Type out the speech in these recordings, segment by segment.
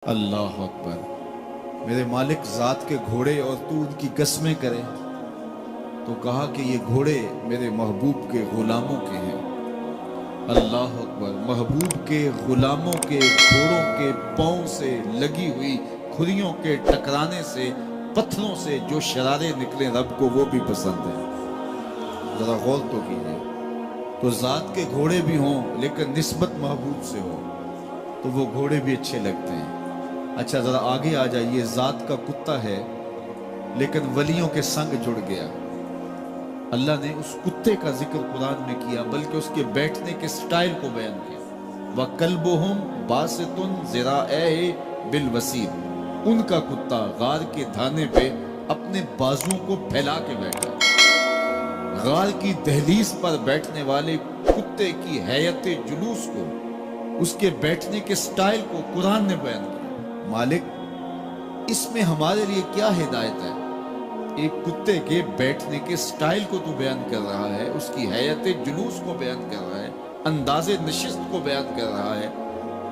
اللہ اکبر۔ میرے مالک ذات کے گھوڑے اور تو ان کی قسمیں کرے تو کہا کہ یہ گھوڑے میرے محبوب کے غلاموں کے ہیں۔ اللہ اکبر۔ محبوب کے غلاموں کے گھوڑوں کے پاؤں سے لگی ہوئی کھریوں کے ٹکرانے سے، پتھروں سے جو شرارے نکلے رب کو وہ بھی پسند ہے۔ ذرا غور تو کیجئے۔ تو ذات کے گھوڑے بھی ہوں لیکن نسبت محبوب سے ہو تو وہ گھوڑے بھی اچھے لگتے ہیں۔ اچھا ذرا آگے آ جائیے، ذات کا کتا ہے لیکن ولیوں کے سنگ جڑ گیا۔ اللہ نے اس کتے کا ذکر قرآن میں کیا بلکہ اس کے بیٹھنے کے سٹائل کو بیان کیا۔ وَقَلْبُهُمْ بَاسِطٌ ذِرَاعَيْهِ بِالْوَسِيدِ۔ ان کا کتا غار کے دھانے پہ اپنے بازوں کو پھیلا کے بیٹھا۔ غار کی دہلیز پر بیٹھنے والے کتے کی حیت جلوس کو، اس کے بیٹھنے کے سٹائل کو قرآن نے بیان کیا۔ مالک اس میں ہمارے لیے کیا ہدایت ہے؟ ایک کتے کے بیٹھنے کے سٹائل کو تو بیان کر رہا ہے، اس کی حیت جلوس کو بیان کر رہا ہے، انداز نشست کو بیان کر رہا ہے،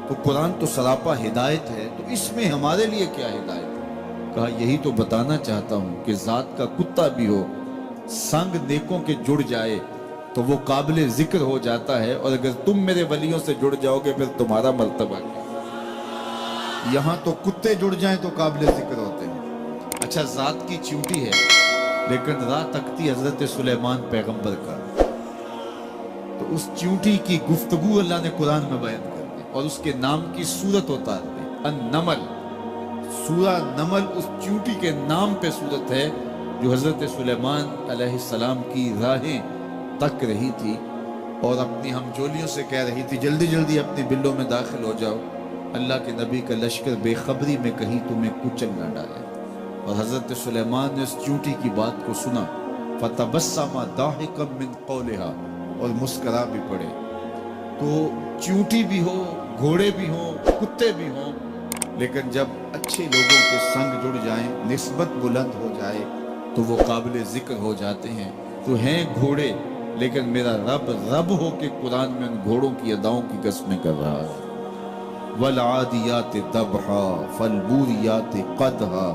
تو قرآن تو سراپا ہدایت ہے، تو اس میں ہمارے لیے کیا ہدایت ہے؟ کہا یہی تو بتانا چاہتا ہوں کہ ذات کا کتا بھی ہو، سنگ نیکوں کے جڑ جائے تو وہ قابل ذکر ہو جاتا ہے، اور اگر تم میرے ولیوں سے جڑ جاؤ گے پھر تمہارا مرتبہ کیا؟ یہاں تو کتے جڑ جائیں تو قابل ذکر ہوتے ہیں۔ اچھا ذات کی چیونٹی ہے لیکن راہ تکتی حضرت سلیمان پیغمبر کا، تو اس چیونٹی کی گفتگو اللہ نے قرآن میں بیان کر دی اور اس کے نام کی صورت اتار دی۔ النمل، سورہ نمل اس چیونٹی کے نام پہ صورت ہے جو حضرت سلیمان علیہ السلام کی راہیں تک رہی تھی اور اپنی ہمجولیوں سے کہہ رہی تھی جلدی جلدی اپنی بلوں میں داخل ہو جاؤ، اللہ کے نبی کا لشکر بے خبری میں کہیں تمہیں کچل نہ ڈالے۔ اور حضرت سلیمان نے اس چیونٹی کی بات کو سنا، فَتَبَسَّمَ ضَاحِكًا مِّن قَوْلِهَا، اور مسکرا بھی پڑے۔ تو چیونٹی بھی ہو، گھوڑے بھی ہوں، کتے بھی ہوں، لیکن جب اچھے لوگوں کے سنگ جڑ جائیں، نسبت بلند ہو جائے تو وہ قابل ذکر ہو جاتے ہیں۔ تو ہیں گھوڑے لیکن میرا رب رب ہو کے قرآن میں ان گھوڑوں کی اداؤں کی قسمیں کر رہا ہے۔ وَالْعَادِيَاتِ ضَبْحًا فَالْمُورِيَاتِ قَدْحًا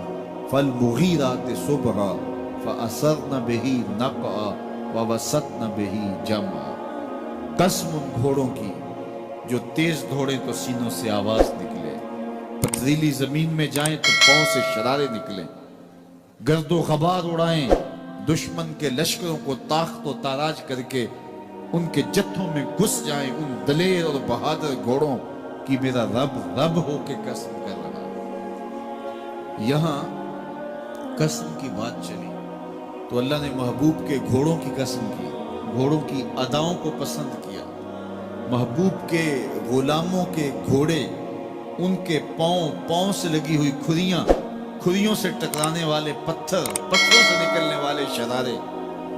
فَالْمُغِيرَاتِ صُبْحًا فَأَثَرْنَ بِهِ نَقْعًا وَوَسَطْنَ بِهِ جَمْعًا۔ قسم ان گھوڑوں کی جو تیز دوڑیں تو سینوں سے آواز نکلے، پتھریلی زمین میں جائیں تو پاؤں سے شرارے نکلیں، گرد و غبار اڑائیں، دشمن کے لشکروں کو تاخت و تاراج کر کے ان کے جتھوں میں گھس جائیں، ان دلیر اور بہادر گھوڑوں کی میرا رب رب ہو کے قسم کر رہا ہے۔ یہاں قسم کی بات چلی تو اللہ نے محبوب کے گھوڑوں کی قسم کی، گھوڑوں کی اداؤں کو پسند کیا۔ محبوب کے غلاموں کے گھوڑے، ان کے پاؤں سے لگی ہوئی کھریوں سے ٹکرانے والے پتھروں سے نکلنے والے شرارے،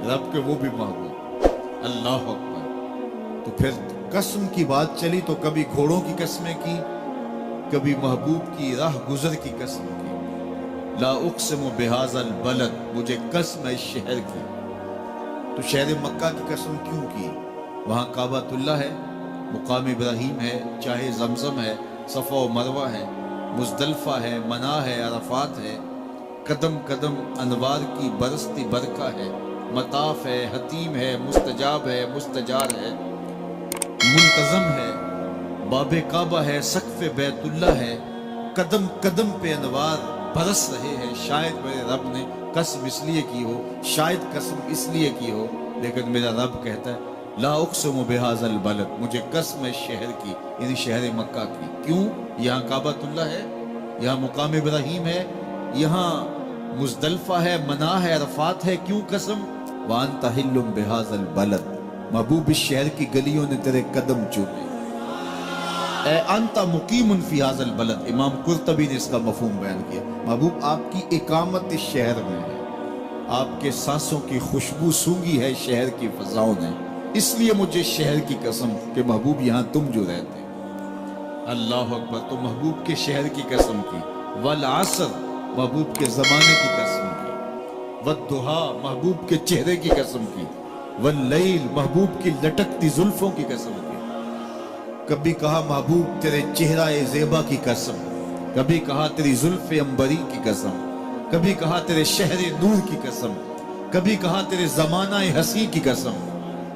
رب کے وہ بھی محبوب۔ اللہ اکبر۔ تو پھر قسم کی بات چلی تو کبھی گھوڑوں کی قسمیں کی، کبھی محبوب کی راہ گزر کی قسم کی۔ لا اقسم بہذا البلد، مجھے قسم ہے اس شہر کی۔ تو شہر مکہ کی قسم کیوں کی؟ وہاں کعبۃ اللہ ہے، مقام ابراہیم ہے، چاہے زمزم ہے، صفا و مروہ ہے، مزدلفہ ہے، منا ہے، عرفات ہے، قدم قدم انوار کی برستی برکہ ہے، مطاف ہے، حتیم ہے، مستجاب ہے، مستجار ہے، منتظم ہے، باب کعبہ ہے، سقف بیت اللہ ہے، قدم قدم پہ انوار برس رہے ہیں۔ شاید میرے رب نے قسم اس لیے کی ہو، شاید قسم اس لیے کی ہو، لیکن میرا رب کہتا ہے لا اقسم بہذا البلد، مجھے قسم ہے شہر کی، یعنی شہر مکہ کی۔ کیوں؟ یہاں کعبۃ اللہ ہے، یہاں مقام ابراہیم ہے، یہاں مزدلفہ ہے، منا ہے، عرفات ہے۔ کیوں قسم؟ وَأَنْتَ حِلٌّ بِهَذَا الْبَلَدِ، محبوب اس شہر کی گلیوں نے تیرے قدم چومے۔ اے انت مقیم فی ھذا البلد، امام قرطبی نے اس کا مفہوم بیان کیا۔ محبوب آپ کی اقامت اس شہر میں ہے، آپ کے سانسوں کی خوشبو سونگی ہے شہر کی فضاؤں نے، اس لیے مجھے شہر کی قسم کہ محبوب یہاں تم جو رہتے۔ اللہ اکبر۔ تو محبوب کے شہر کی قسم کی۔ والعصر، محبوب کے زمانے کی قسم کی۔ والضحیٰ، محبوب کے چہرے کی قسم کی۔ واللیل، محبوب کی لٹکتی زلفوں کی قسم کی۔ کبھی کہا محبوب تیرے چہرہ زیبا کی قسم، کبھی کہا تیری زلف انبری کی قسم، کبھی کہا تیرے شہر نور کی قسم، کبھی کہا تیرے زمانہ ہنسی کی قسم،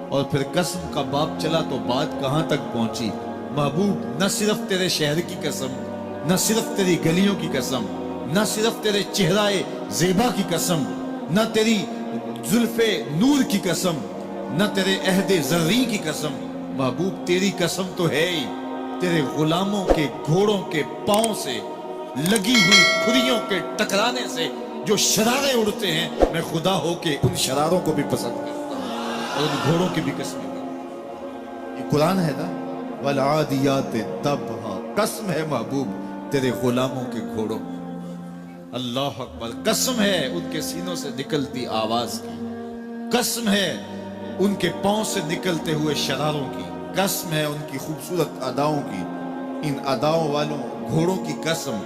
اور پھر قسم کا باب چلا تو بات کہاں تک پہنچی۔ محبوب نہ صرف تیرے شہر کی قسم، نہ صرف تیری گلیوں کی قسم، نہ صرف تیرے چہرہ زیبا کی قسم، نہ تیری زلف نور کی قسم، نہ تیرے عہد زرعی کی قسم، محبوب تیری قسم تو ہے ہی تیرے غلاموں کے گھوڑوں کے پاؤں سے لگی ہوئی کھریوں کے ٹکرانے سے جو شرارے اڑتے ہیں، میں خدا ہو کے ان شراروں کو بھی پسند کرتا ہوں اور ان گھوڑوں کی بھی قسمیں کرتا ہوں۔ یہ قرآن ہے نا، والعادیات ضبحا، قسم ہے محبوب تیرے غلاموں کے گھوڑوں، اللہ اکبر، قسم ہے ان کے سینوں سے نکلتی آواز کی، قسم ہے ان کے پاؤں سے نکلتے ہوئے شراروں کی، قسم ہے ان کی خوبصورت اداؤں کی، ان اداؤں والوں گھوڑوں کی قسم،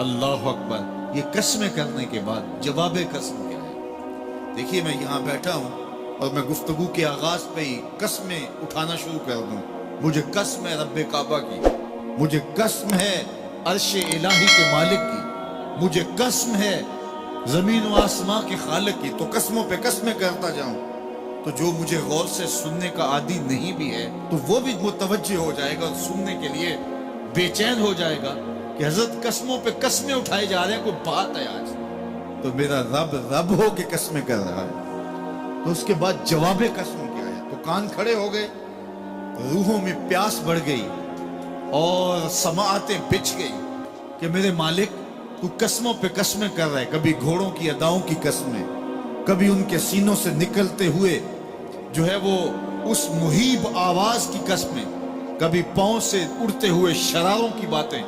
اللہ اکبر۔ یہ قسمیں کرنے کے بعد جواب قسم کیا ہے؟ دیکھیے میں یہاں بیٹھا ہوں اور میں گفتگو کے آغاز پہ ہی قسمیں اٹھانا شروع کر دوں۔ مجھے قسم ہے رب کعبہ کی، مجھے قسم ہے عرش الہی کے مالک کی، مجھے قسم ہے زمین و آسمان کے خالق کی، تو قسموں پہ قسمیں کرتا جاؤں تو جو مجھے غور سے سننے کا عادی نہیں بھی ہے تو وہ بھی متوجہ ہو جائے گا اور سننے کے لیے بے چین ہو جائے گا کہ حضرت قسموں پہ قسمیں اٹھائے جا رہے ہیں، کوئی بات ہے آج تو میرا رب رب ہو کے قسمیں کر رہا ہے۔ تو اس کے بعد جواب قسم کیا ہے؟ تو کان کھڑے ہو گئے، روحوں میں پیاس بڑھ گئی اور سماعتیں بچھ گئی کہ میرے مالک تو قسموں پہ قسمیں کر رہے، کبھی گھوڑوں کی اداؤں کی قسمیں، کبھی ان کے سینوں سے نکلتے ہوئے جو ہے وہ اس مہیب آواز کی قسمیں، کبھی پاؤں سے اڑتے ہوئے شراروں کی باتیں،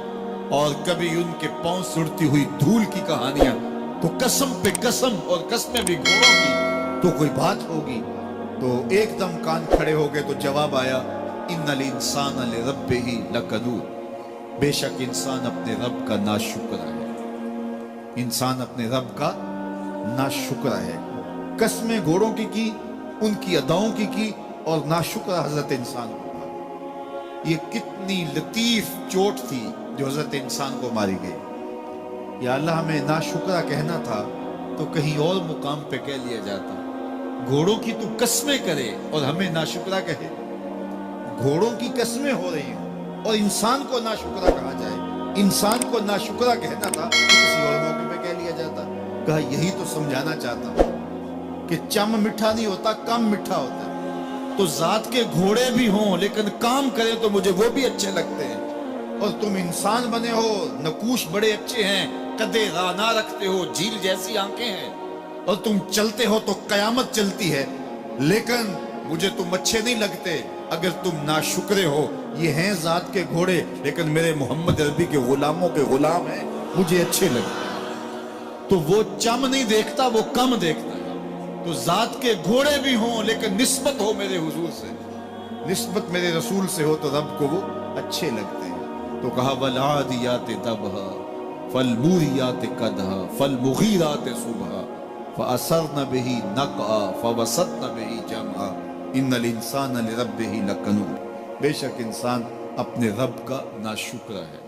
اور کبھی ان کے پاؤں سے اڑتی ہوئی دھول کی کہانیاں، تو قسم پہ قسم، اور قسمیں بھی گھوڑوں کی، تو کوئی بات ہوگی۔ تو ایک دم کان کھڑے ہو گئے تو جواب آیا، ان الانسان لربہ لکنود، بے شک انسان اپنے رب کا ناشکر ہے، انسان اپنے رب کا ناشکر ہے۔ قسمیں گھوڑوں کی ان کی اداؤں کی اور ناشکر حضرت انسان کو کہا۔ یہ کتنی لطیف چوٹ تھی جو حضرت انسان کو ماری گئی۔ یا اللہ ہمیں ناشکرہ کہنا تھا تو کہیں اور مقام پہ کہہ لیا جاتا۔ گھوڑوں کی تو قسمیں کرے اور ہمیں ناشکرہ کہے، گھوڑوں کی قسمیں ہو رہی ہیں اور انسان کو ناشکرہ کہا جائے، انسان کو ناشکرہ کہنا تھا تو کسی اور موقع پہ کہہ لیا جاتا۔ کہا یہی تو سمجھانا چاہتا ہوں کہ چم میٹھا نہیں ہوتا، کم میٹھا ہوتا ہے۔ تو ذات کے گھوڑے بھی ہوں لیکن کام کریں تو مجھے وہ بھی اچھے لگتے ہیں، اور تم انسان بنے ہو، نقوش بڑے اچھے ہیں، قدے رانا رکھتے ہو، جھیل جیسی آنکھیں ہیں، اور تم چلتے ہو تو قیامت چلتی ہے، لیکن مجھے تم اچھے نہیں لگتے اگر تم ناشکرے ہو۔ یہ ہیں ذات کے گھوڑے لیکن میرے محمد عربی کے غلاموں کے غلام ہیں، مجھے اچھے لگتے ہیں۔ تو وہ چم نہیں دیکھتا، وہ کم دیکھتا ہے۔ تو ذات کے گھوڑے بھی ہوں لیکن نسبت ہو میرے حضور سے، نسبت میرے رسول سے ہو تو رب کو وہ اچھے لگتے ہیں۔ تو کہا والعادیات ضبحا فالموریات قدحا فالمغیرات صبحا فأثرن به نقعا فوسطن به جمعا ان الانسان لربہ لکنود، بے شک انسان اپنے رب کا ناشکرہ ہے۔